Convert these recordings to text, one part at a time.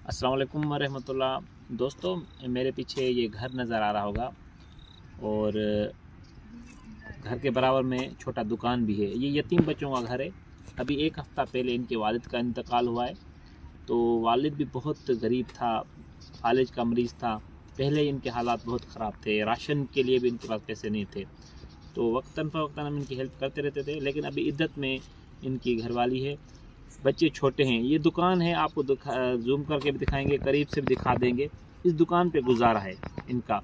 अस्सलाम वालेकुम वरहमतुल्लाह। दोस्तों, मेरे पीछे ये घर नज़र आ रहा होगा और घर के बराबर में छोटा दुकान भी है। ये यतीम बच्चों का घर है। अभी एक हफ़्ता पहले इनके वालिद का इंतकाल हुआ है। तो वालिद भी बहुत गरीब था, फालिज का मरीज़ था। पहले इनके हालात बहुत ख़राब थे, राशन के लिए भी इनके पास पैसे नहीं थे। तो वक्तन फ़वक्तन हम इनकी हेल्प करते रहते थे, लेकिन अभी इद्दत में इनकी घरवाली है, बच्चे छोटे हैं। ये दुकान है, आपको जूम करके भी दिखाएंगे, करीब से भी दिखा देंगे। इस दुकान पे गुजारा है इनका।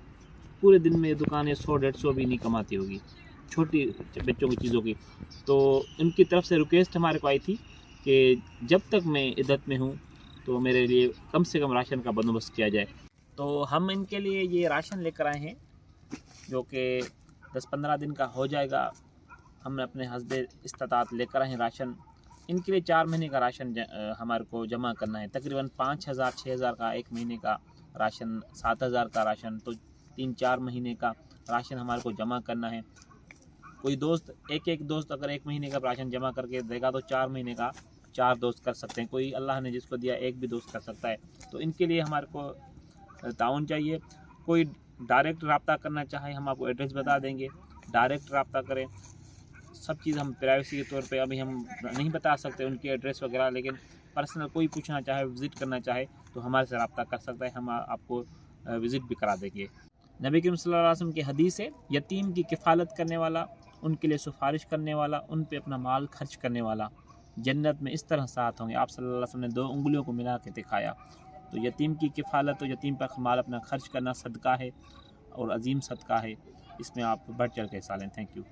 पूरे दिन में ये दुकान 100-150 भी नहीं कमाती होगी, छोटी बच्चों की चीज़ों की। तो इनकी तरफ से रिक्वेस्ट हमारे को आई थी कि जब तक मैं इद्दत में हूँ तो मेरे लिए कम से कम राशन का बंदोबस्त किया जाए। तो हम इनके लिए ये राशन लेकर आए हैं, जो कि 10-15 दिन का हो जाएगा। हम अपने हस्बे इस्तात लेकर आए हैं राशन। इनके लिए 4 महीने का राशन हमारे को जमा करना है। तकरीबन 5,000-6,000 का एक महीने का राशन, 7,000 का राशन, तो 3-4 महीने का राशन हमारे को जमा करना है। कोई दोस्त, एक दोस्त अगर एक महीने का राशन जमा करके देगा तो 4 महीने का 4 दोस्त कर सकते हैं। कोई अल्लाह ने जिसको दिया एक भी दोस्त कर सकता है। तो इनके लिए हमारे को ताउन चाहिए। कोई डायरेक्ट रब्ता करना चाहे, हम आपको एड्रेस बता देंगे, डायरेक्ट रब्ता करें। सब चीज़ हम प्राइवेसी के तौर पे अभी हम नहीं बता सकते उनकी एड्रेस वगैरह, लेकिन पर्सनल कोई पूछना चाहे, विज़िट करना चाहे तो हमारे से रब्ता कर सकता है। हम आपको विज़िट भी करा देंगे। नबी करीम सल्लल्लाहु अलैहि वसल्लम की हदीस है, यतीम की किफ़ालत करने वाला, उनके लिए सिफारिश करने वाला, उन पे अपना माल खर्च करने वाला जन्नत में इस तरह साथ होंगे। आप सल्लल्लाहु अलैहि वसल्लम ने 2 उंगलियों को मिला के दिखाया। तो यतीम की किफ़ालत और यतीम पर माल अपना खर्च करना सदका है और अजीम सदका है। इसमें आप बढ़ चढ़ के हिस्सा लें। Thank you.